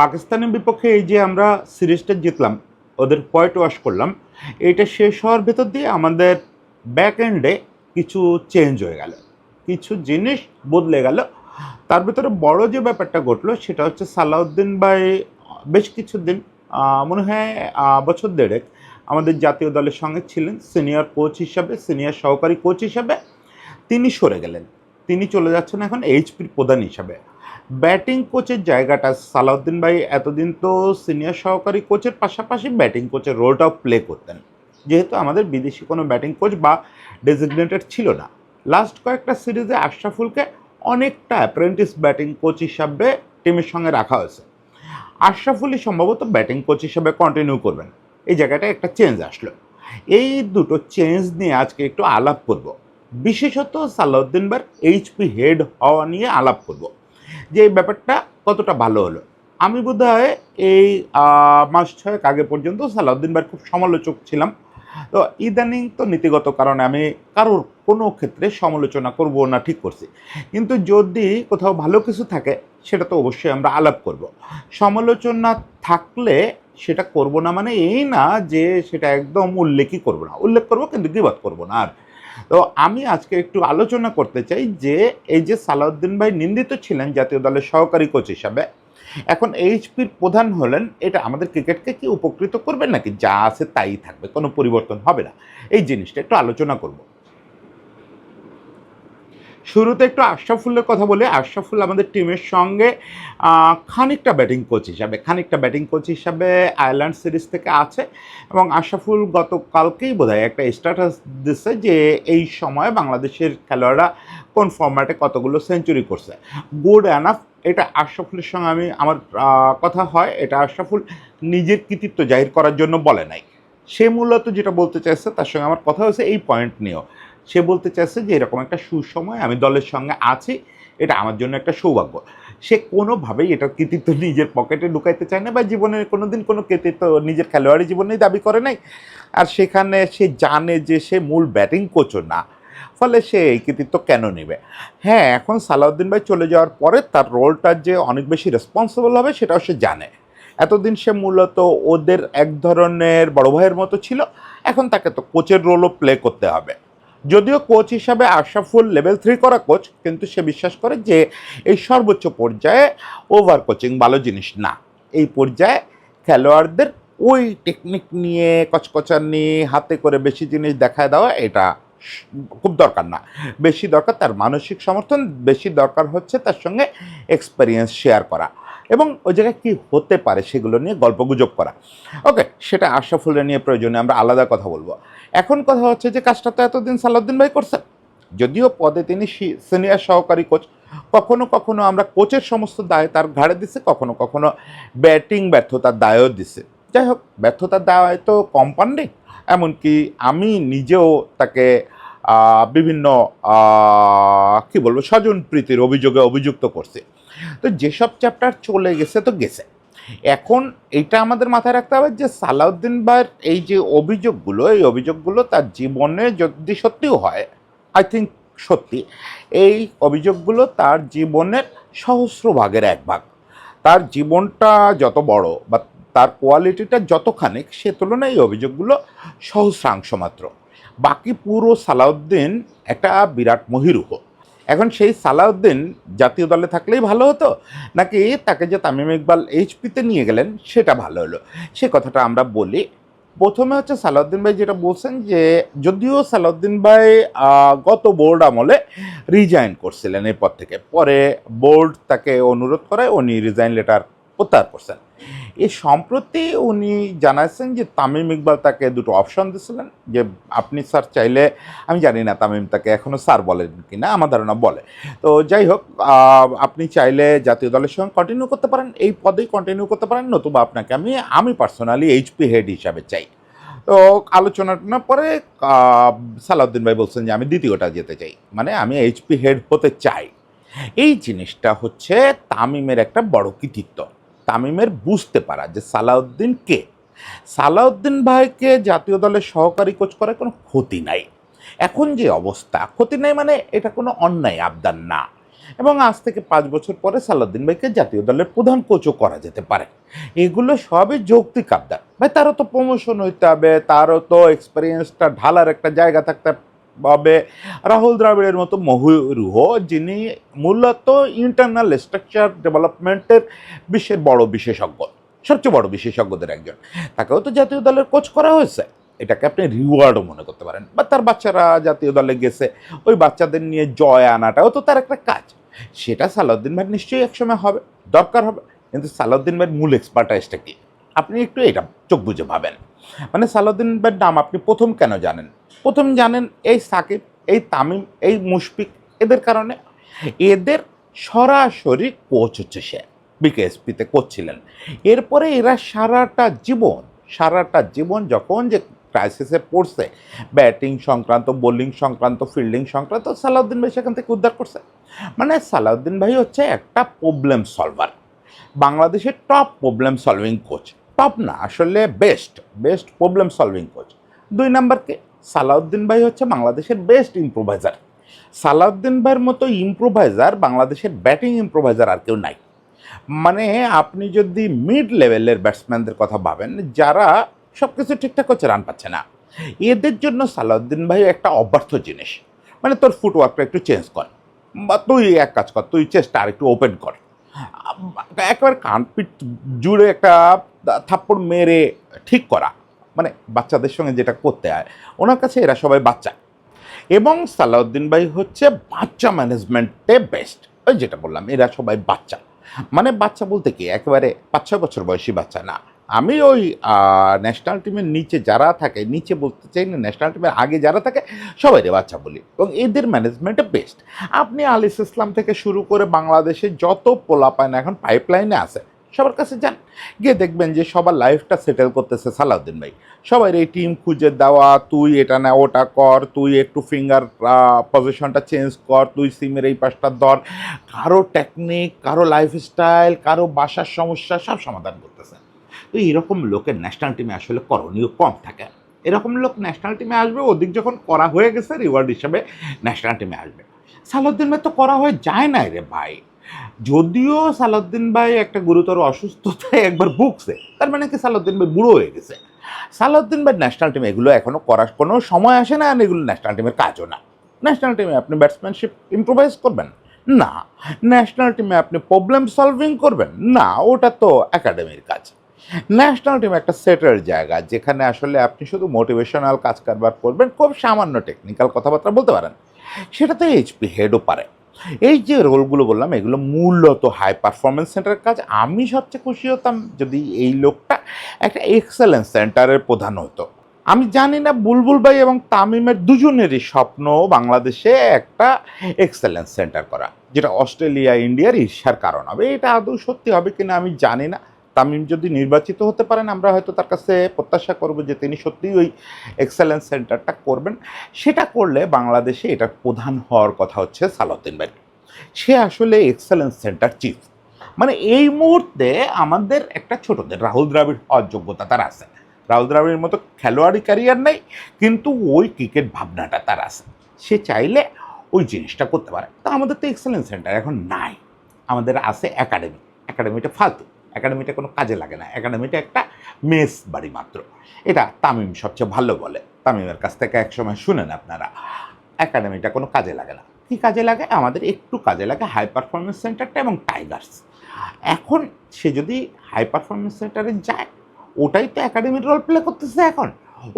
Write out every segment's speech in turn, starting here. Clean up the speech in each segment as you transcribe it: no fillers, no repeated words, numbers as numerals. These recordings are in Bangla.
পাকিস্তানের বিপক্ষে এই যে আমরা সিরিজটা জিতলাম, ওদের পয়েন্ট ওয়াশ করলাম, এটা শেষ হওয়ার ভেতর দিয়ে আমাদের ব্যাক এন্ডে কিছু চেঞ্জ হয়ে গেল, কিছু জিনিস বদলে গেল। তার ভিতরে বড় যে ব্যাপারটা ঘটলো সেটা হচ্ছে সালাউদ্দিন ভাই বেশ কিছুদিন, মনে হয় বছর দেড়েক আমাদের জাতীয় দলের সঙ্গে ছিলেন সিনিয়র কোচ হিসাবে, সিনিয়র সহকারী কোচ হিসাবে। তিনি সরে গেলেন, তিনি চলে যাচ্ছেন এখন এইচপির প্রধান হিসাবে। ব্যাটিং কোচের জায়গাটা সালাউদ্দিন ভাই এতদিন তো সিনিয়র সহকারী কোচের পাশাপাশি ব্যাটিং কোচের রোলটাও প্লে করতেন, যেহেতু আমাদের বিদেশি কোনো ব্যাটিং কোচ বা ডেজিগনেটেড ছিল না। লাস্ট কয়েকটা সিরিজে আশরাফুলকে অনেকটা অ্যাপ্রেন্টিস ব্যাটিং কোচ হিসাবে টিমের সঙ্গে রাখা হয়েছে। আশরাফুলই সম্ভবত ব্যাটিং কোচ হিসাবে কন্টিনিউ করবেন। এই জায়গাটায় একটা চেঞ্জ আসলো। এই দুটো চেঞ্জ নিয়ে আজকে একটু আলাপ করব, বিশেষত সালাউদ্দিন ভাইয়ের এইচপি হেড হওয়া নিয়ে আলাপ করব, যে এই ব্যাপারটা কতটা ভালো হলো। আমি বোধহয় এই মাস ছয়েক আগে পর্যন্ত সালাউদ্দিন ভাইয়ের খুব সমালোচক ছিলাম। তো ইদানিং তো নীতিগত কারণে আমি কারোর কোনো ক্ষেত্রে সমালোচনা করব না, ঠিক করছি। কিন্তু যদি কোথাও ভালো কিছু থাকে সেটা তো অবশ্যই আমরা আলাপ করব। সমালোচনা থাকলে সেটা করব না মানে এই না যে সেটা একদম উল্লেখই করব না, উল্লেখ করব কিন্তু গীবত করব না। আর তো আমি আজকে একটু আলোচনা করতে চাই যে এই যে সালাউদ্দিন ভাই নিন্দিত ছিলেন জাতীয় দলের সহকারী কোচ হিসাবে, এখন এইচপির প্রধান হলেন, এটা আমাদের ক্রিকেটকে কি উপকৃত করবে নাকি যা আছে তাই থাকবে, কোনো পরিবর্তন হবে না, এই জিনিসটা একটু আলোচনা করব। শুরুতে একটু আশরাফুলের কথা বলে, আশরাফুল আমাদের টিমের সঙ্গে খানিকটা ব্যাটিং কোচ হিসাবে আয়ারল্যান্ড সিরিজ থেকে আছে। এবং আশরাফুল গতকালকেই বোধহয় একটা স্ট্যাটাস দিচ্ছে যে এই সময় বাংলাদেশের খেলোয়াড়রা কোন ফরম্যাটে কতগুলো সেঞ্চুরি করছে, গুড অ্যানাফ। এটা আশরাফুলের সঙ্গে আমার কথা হয়, এটা আশরাফুল নিজের কৃতিত্ব জাহির করার জন্য বলে নাই। সে মূলত যেটা বলতে চাইছে, তার সঙ্গে আমার কথা হয়েছে এই পয়েন্ট নিয়েও। সে বলতে চাচ্ছে যে এরকম একটা সুসময় আমি দলের সঙ্গে আছি, এটা আমার জন্য একটা সৌভাগ্য। সে কোনোভাবেই এটার কৃতিত্ব নিজের পকেটে ঢুকাইতে চায় না, বা জীবনে কোনো দিন কোনো কৃতিত্ব নিজের খেলোয়াড়ি জীবনেই দাবি করে নাই। আর সেখানে সে জানে যে সে মূল ব্যাটিং কোচও না, ফলে সে এই কৃতিত্ব কেন নেবে। হ্যাঁ, এখন সালাউদ্দিন ভাই চলে যাওয়ার পরে তার রোলটা যে অনেক বেশি রেসপন্সিবল হবে সেটাও সে জানে। এতদিন সে মূলত ওদের এক ধরনের বড় ভাইয়ের মতো ছিল, এখন তাকে তো কোচের রোলও প্লে করতে হবে। যদিও কোচ হিসাবে আশরাফুল লেভেল 3 করা কোচ, কিন্তু সে বিশ্বাস করে যে এই সর্বোচ্চ পর্যায়ে ওভার কোচিং ভালো জিনিস না। এই পর্যায়ে খেলোয়াড়দের ওই টেকনিক নিয়ে কচকচানি হাতে করে বেশি জিনিস দেখায় দেওয়া এটা খুব দরকার না। বেশি দরকার তার মানসিক সমর্থন, বেশি দরকার হচ্ছে তার সঙ্গে এক্সপেরিয়েন্স শেয়ার করা এবং ওই জায়গায় কী হতে পারে সেগুলো নিয়ে গল্পগুজব করা। ওকে, সেটা আশরাফুলের নিয়ে প্রয়োজনে আমরা আলাদা কথা বলবো। এখন কথা হচ্ছে যে কাজটা তো এতদিন সালাউদ্দিন ভাই করছেন, যদিও পদে তিনি সিনিয়র সহকারী কোচ। কখনো কখনো আমরা কোচের সমস্ত দায় তার ঘাড়ে দিচ্ছে, কখনো কখনো ব্যাটিং ব্যর্থতার দায়ও দিচ্ছে। যাই হোক, ব্যর্থতার দায় তো কম্পাউন্ডিং। এমনকি আমি নিজেও তাকে বিভিন্ন কী বলবো স্বজন প্রীতির অভিযোগে অভিযুক্ত করছি। তো যেসব চ্যাপ্টার চলে গেছে তো গেছে। এখন এটা আমাদের মাথায় রাখতে হবে যে সালাউদ্দিন ভাইয়ের এই যে অভিযোগগুলো, এই অভিযোগগুলো তার জীবনে যদি সত্যিও হয়, আই থিঙ্ক সত্যি, এই অভিযোগগুলো তার জীবনের সহস্র ভাগের এক ভাগ। তার জীবনটা যত বড় বা তার কোয়ালিটিটা যতখানি, সে তুলনায় এই অভিযোগগুলো সহস্রাংশ মাত্র। বাকি পুরো সালাউদ্দিন একটা বিরাট মহিরুহ। এখন সেই সালাউদ্দিন জাতীয় দলে থাকলেই ভালো হতো, নাকি তাকে যে তামিম ইকবাল এইচপিতে নিয়ে গেলেন সেটা ভালো হলো, সে কথাটা আমরা বলি। প্রথমে হচ্ছে সালাউদ্দিন ভাই যেটা বলছেন যে যদিও সালাউদ্দিন ভাই গত বোর্ড আমলে রিজাইন করছিলেন এই পদ থেকে, পরে বোর্ড তাকে অনুরোধ করায় উনি রিজাইন লেটার প্রত্যাহার করছেন। এ সম্প্রতি উনি জানাচ্ছেন যে তামিম ইকবাল তাকে দুটো অপশন দিয়েছিলেন, যে আপনি স্যার চাইলে, আমি জানি না তামিম তাকে এখনও স্যার বলেন কি না, আমার ধারণা বলে। তো যাই হোক, আপনি চাইলে জাতীয় দলের সঙ্গে কন্টিনিউ করতে পারেন, এই পদেই কন্টিনিউ করতে পারেন, নতুবা আপনাকে আমি পার্সোনালি এইচপি হেড হিসাবে চাই। তো আলোচনাটা পরে সালাউদ্দিন ভাই বলছেন যে আমি দ্বিতীয়টা যেতে চাই, মানে আমি এইচপি হেড হতে চাই। এই জিনিসটা হচ্ছে তামিমের একটা বড় কৃতিত্ব, তামিমের বুঝতে পারা যে সালাউদ্দিন কে। সালাউদ্দিন ভাইকে জাতীয় দলের সহকারী কোচ করার কোনো ক্ষতি নাই। এখন যে অবস্থা, ক্ষতি নাই মানে এটা কোনো অন্যায় আবদার না, এবং আজ থেকে 5 বছর পরে সালাউদ্দিন ভাইকে জাতীয় দলের প্রধান কোচও করা যেতে পারে। এগুলো সবই যৌক্তিক আবদার। ভাই তারও তো প্রমোশন হইতে হবে, তারও তো এক্সপিরিয়েন্সটা ঢালার একটা জায়গা থাকতে হবে। রাহুল দ্রাবিড়ের মতো মহীরুহ, যিনি মূলত ইন্টারনাল স্ট্রাকচার ডেভেলপমেন্টের বিশ্বের বড় বিশেষজ্ঞ, সবচেয়ে বড় বিশেষজ্ঞদের একজন, তাকেও তো জাতীয় দলের কোচ করা হয়েছে। এটাকে আপনি রিওয়ার্ডও মনে করতে পারেন। বা তার বাচ্চারা জাতীয় দলে গেছে, ওই বাচ্চাদের নিয়ে জয় আনাটাও তো তার একটা কাজ। সেটা সালাউদ্দিন ভাই নিশ্চয়ই একসময় হবে, দরকার হবে। কিন্তু সালাউদ্দিন ভাইয়ের মূল এক্সপার্টাইজটা কি? আপনি একটু এটা চোখ বুঝে ভাবেন। মানে সালাউদ্দিন ভাইয়ের নাম আপনি প্রথম কেন জানেন? প্রথম জানেন এই সাকিব, এই তামিম, এই মুশফিক, এদের কারণে। এদের সরাসরি কোচ হচ্ছে সে, বিকেএসপিতে কোচ ছিলেন। এরপরে এরা সারাটা জীবন যখন যে ক্রাইসিসে পড়ছে, ব্যাটিং সংক্রান্ত, বোলিং সংক্রান্ত, ফিল্ডিং সংক্রান্ত, সালাউদ্দিন ভাই সেখান থেকে উদ্ধার করছে। মানে সালাউদ্দিন ভাই হচ্ছে একটা প্রবলেম সলভার, বাংলাদেশের top problem solving coach. Top না, আসলে বেস্ট প্রবলেম সলভিং কোচ। 2 নাম্বারকে সালাউদ্দিন ভাই হচ্ছে বাংলাদেশের বেস্ট ইম্প্রোভাইজার। সালাউদ্দিন ভাইয়ের মতো ইম্প্রোভাইজার বাংলাদেশের ব্যাটিং ইম্প্রোভাইজার আর কেউ নাই। মানে আপনি যদি মিড লেভেলের ব্যাটসম্যানদের কথা ভাবেন, যারা সব কিছু ঠিকঠাক হচ্ছে, রান পাচ্ছে না, এদের জন্য সালাউদ্দিন ভাই একটা অব্যর্থ জিনিস। মানে তোর ফুটওয়ার্কটা একটু চেঞ্জ কর, বা তুই এক কাজ কর, তুই চেষ্টা আর একটু ওপেন কর। একেবারে কানপিট জুড়ে একটা থাপ্পড় মেরে ঠিক করা, মানে বাচ্চাদের সঙ্গে যেটা করতে হয়, ওনার কাছে এরা সবাই বাচ্চা। এবং সালাউদ্দিন ভাই হচ্ছে বাচ্চা ম্যানেজমেন্টে বেস্ট। ওই যেটা বললাম, এরা সবাই বাচ্চা। মানে বাচ্চা বলতে কি, একেবারে 5-6 বছর বয়সী বাচ্চা না। আমি ওই ন্যাশনাল টিমের নিচে যারা থাকে, নিচে বলতে চাই না, ন্যাশনাল টিমের আগে যারা থাকে সবাই বাচ্চা বলি, এবং এদের ম্যানেজমেন্টে বেস্ট। আপনি আলিস ইসলাম থেকে শুরু করে বাংলাদেশে যত পোলাপাইন এখন পাইপলাইনে আছে, সবার কাছে যান, গিয়ে দেখবেন যে সবার লাইফটা সেটেল করতেছে সালাউদ্দিন ভাই। সবাই এই টিম খুঁজে দেওয়া, তুই এটা না ওটা কর, তুই একটু ফিঙ্গার পজিশনটা চেঞ্জ কর, তুই সিমের এই পাশটা ধর, কারো টেকনিক, কারো লাইফস্টাইল, কারো বাসার সমস্যা সব সমাধান করতেছে। তো এরকম লোকের ন্যাশনাল টিমে আসলে করণীয় কম থাকে। এরকম লোক ন্যাশনাল টিমে আসবে, ওদিক যখন করা হয়ে গেছে রিওয়ার্ড হিসাবে ন্যাশনাল টিমে আসবে। সালাউদ্দিন ভাই তো করা হয়ে যায় না রে ভাই। যদিও সালাউদ্দিন ভাই একটা গুরুতর অসুস্থতায় একবার ভুগছে, তার মানে কি সালাউদ্দিন ভাই বুড়ো হয়ে গেছে? সালাউদ্দিন ভাই ন্যাশনাল টিমে এগুলো এখনও করার কোনো সময় আসে না, আর এগুলো ন্যাশনাল টিমের কাজও না। ন্যাশনাল টিমে আপনি ব্যাটসম্যানশিপ ইম্প্রোভাইজ করবেন না, ন্যাশনাল টিমে আপনি প্রবলেম সলভিং করবেন না, ওটা তো একাডেমির কাজ। ন্যাশনাল টিম একটা সেটের জায়গা, যেখানে আসলে আপনি শুধু মোটিভেশনাল কাজ কারবার করবেন, খুব সামান্য টেকনিক্যাল কথাবার্তা বলতে পারেন, সেটাতে এইচপি হেডও পারে। এই যে রোলগুলো বললাম, এগুলো মূলত হাই পারফরমেন্স সেন্টারের কাজ। আমি সবচেয়ে খুশি হতাম যদি এই লোকটা একটা এক্সেলেন্স সেন্টারের প্রধান হতো। আমি জানি না, বুলবুল ভাই এবং তামিমের দুজনেরই স্বপ্ন বাংলাদেশে একটা এক্সেলেন্স সেন্টার করা, যেটা অস্ট্রেলিয়া ইন্ডিয়ার ঈর্ষার কারণ হবে। এটা আদৌ সত্যি হবে কিনা আমি জানি না। তামিম যদি নির্বাচিত হতে পারেন, আমরা হয়তো তার কাছে প্রত্যাশা করব যে তিনি সত্যিই ওই এক্সেলেন্স সেন্টারটা করবেন। সেটা করলে বাংলাদেশে এটার প্রধান হওয়ার কথা হচ্ছে সালাউদ্দিন ভাই। সে আসলে এক্সেলেন্স সেন্টার চিফ। মানে এই মুহূর্তে আমাদের একটা ছোটদের রাহুল দ্রাবিড় হওয়ার যোগ্যতা তার আছে। রাহুল দ্রাবিড়ের মতো খেলোয়াড়ি ক্যারিয়ার নেই, কিন্তু ওই ক্রিকেট ভাবনাটা তার আছে। সে চাইলে ওই জিনিসটা করতে পারে। তা আমাদের তো এক্সেলেন্স সেন্টার এখন নাই। আমাদের আছে একাডেমি। একাডেমিটা ফালতু, একাডেমিটা কোনো কাজে লাগে না, একাডেমিটা একটা মেস বাড়ি মাত্র। এটা তামিম সবচেয়ে ভালো বলে। তামিমের কাছ থেকে একসময় শুনেন আপনারা, একাডেমিটা কোনো কাজে লাগে না। কী কাজে লাগে? আমাদের একটু কাজে লাগে হাই পারফরমেন্স সেন্টারটা এবং টাইগার্স। এখন সে যদি হাই পারফরমেন্স সেন্টারে যায়, ওটাই তো একাডেমির রোল প্লে করতেছে এখন,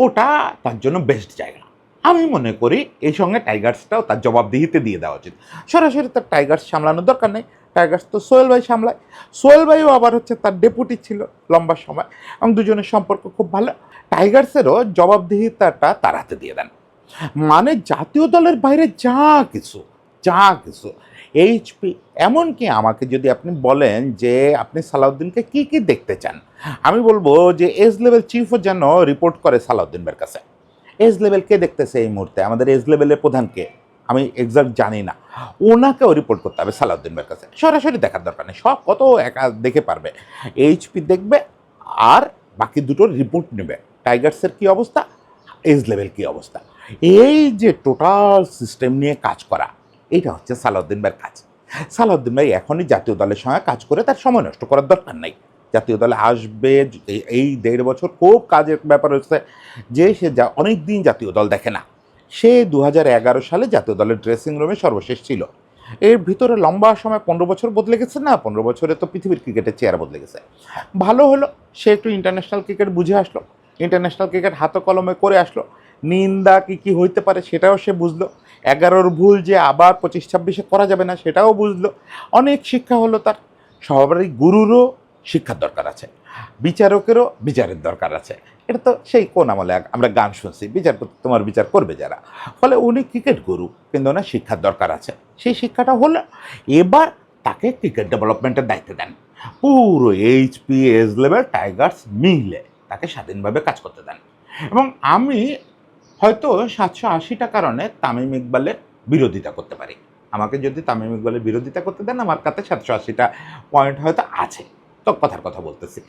ওটা তার জন্য বেস্ট জায়গা। আমি মনে করি এই সঙ্গে টাইগার্সটাও তার জবাবদিহিতে দিয়ে দেওয়া উচিত। সরাসরি তার টাইগার্স সামলানোর দরকার নেই, টাইগার্স তো সোহেল ভাই সামলায়। সোহেল ভাইও আবার হচ্ছে তার ডেপুটি ছিল লম্বা সময়, এবং দুজনের সম্পর্ক খুব ভালো। টাইগার্সেরও জবাবদিহিতাটা তার হাতে দিয়ে দেন। মানে জাতীয় দলের বাইরে যা কিছু এইচপি, এমনকি আমাকে যদি আপনি বলেন যে আপনি সালাউদ্দিনকে কি কি দেখতে চান, আমি বলবো যে এজ লেভেল চিফও যেন রিপোর্ট করে সালাউদ্দিনের কাছে। এজ লেভেল কে দেখতেছে এই মুহূর্তে? আমাদের এজ লেভেলের প্রধান কে? আমি এক্সাক্ট জানি না। ওনাকেও রিপোর্ট করতে হবে সালাউদ্দিন ভাইয়ের কাছে। সরাসরি দেখার দরকার নেই, সব কত একা দেখে পারবে। এইচপি দেখবে, আর বাকি দুটোর রিপোর্ট নেবে। টাইগার্সের কী অবস্থা, এজ লেভেল কী অবস্থা, এই যে টোটাল সিস্টেম নিয়ে কাজ করা, এইটা হচ্ছে সালাউদ্দিন ভাইয়ের কাজ। সালাউদ্দিন ভাই এখনই জাতীয় দলের সঙ্গে কাজ করে তার সময় নষ্ট করার দরকার নাই। জাতীয় দলে আসবে, এই ১.৫ বছর খুব কাজের ব্যাপার হচ্ছে যে সে অনেক দিন জাতীয় দল দেখে না। সে ২০১১ সালে জাতীয় দলের ড্রেসিং রুমে সর্বশেষ ছিল। এর ভিতরে লম্বা সময় ১৫ বছর বদলে গেছে না? ১৫ বছরে তো পৃথিবীর ক্রিকেটের চেহারা বদলে গেছে। ভালো হলো সে একটু ইন্টারন্যাশনাল ক্রিকেট বুঝে আসলো, ইন্টারন্যাশনাল ক্রিকেট হাতে কলমে করে আসলো। নিন্দা কী কী হইতে পারে সেটাও সে বুঝলো। ১১-র ভুল যে আবার ২৫-২৬-এ করা যাবে না সেটাও বুঝলো। অনেক শিক্ষা হলো তার। সবারই গুরুরও শিক্ষার দরকার আছে, বিচারকেরও বিচারের দরকার আছে। এটা তো সেই কোন আমলে আমরা গান শুনছি, বিচার করতে তোমার বিচার করবে যারা। ফলে উনি ক্রিকেট গুরু, কিন্তু ওনার শিক্ষার দরকার আছে। সেই শিক্ষাটা হলো এবার তাকে ক্রিকেট ডেভেলপমেন্টের দায়িত্ব দেন। পুরো এইচপিএস লেভেল টাইগার্স মিলে তাকে স্বাধীনভাবে কাজ করতে দেন। এবং আমি হয়তো ৭৮০টা কারণে তামিম ইকবালের বিরোধিতা করতে পারি। আমাকে যদি তামিম ইকবালের বিরোধিতা করতে দেন, আমার কাছে ৭৮০টা পয়েন্ট হয়তো আছে। তো কথার কথা বলতেছি।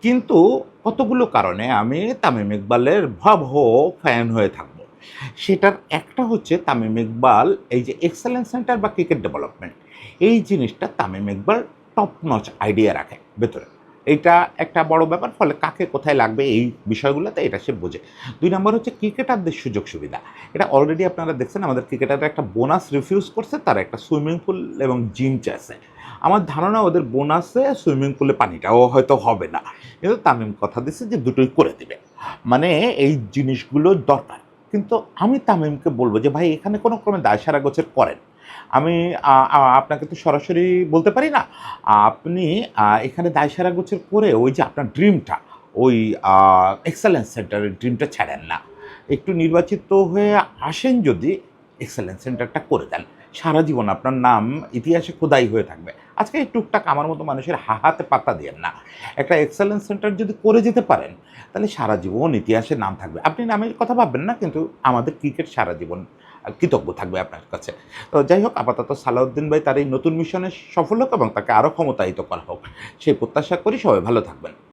কিন্তু কতগুলো কারণে আমি তামিম ইকবালের ভয়াবহ ফ্যান হয়ে থাকব। সেটার একটা হচ্ছে তামিম ইকবাল এই যে এক্সেলেন্স সেন্টার বা ক্রিকেট ডেভেলপমেন্ট, এই জিনিসটা Tamim Iqbal top notch idea রাখে ভেতরে। এইটা একটা বড় ব্যাপার। ফলে কাকে কোথায় লাগবে এই বিষয়গুলোতে এটা সে বোঝে। ২ নম্বর হচ্ছে ক্রিকেটারদের সুযোগ সুবিধা। এটা অলরেডি আপনারা দেখছেন আমাদের ক্রিকেটাররা একটা বোনাস রিফিউজ করছে, তারা একটা সুইমিং পুল এবং জিম চাইছে। আমার ধারণা ওদের বোনাসে সুইমিং পুলে পানিটাও হয়তো হবে না। কিন্তু তামিম কথা দিচ্ছে যে দুটোই করে দিবে। মানে এই জিনিসগুলো দরকার। কিন্তু আমি তামিমকে বলব যে ভাই এখানে কোনো ক্রমে দায়সারা গোছের করেন। আমি আপনাকে তো সরাসরি বলতে পারি না। আপনি এখানে দায়সারা গোছের করে ওই যে আপনার ড্রিমটা, ওই এক্সেলেন্স সেন্টারের ড্রিমটা ছাড়েন না। একটু নির্বাচিত হয়ে আসেন যদি, এক্সেলেন্স সেন্টারটা করে দেন। সারা জীবন আপনার নাম ইতিহাসে খোদাই হয়ে থাকবে। আজকে এই টুকটাক আমার মতো মানুষের হাতে পাত্তা দিয়েন না। একটা এক্সেলেন্স সেন্টার যদি করে যেতে পারেন, তাহলে সারা জীবন ইতিহাসে নাম থাকবে। আপনি নামের কথা ভাববেন না, কিন্তু আমাদের ক্রিকেট সারা জীবন কৃতজ্ঞ থাকবে আপনার কাছে। তো যাই হোক, আপাতত সালাউদ্দিন ভাই তার এই নতুন মিশনে সফল হোক এবং তাকে আরও ক্ষমতায়িত করা হোক, সেই প্রত্যাশা করি। সবাই ভালো থাকবেন।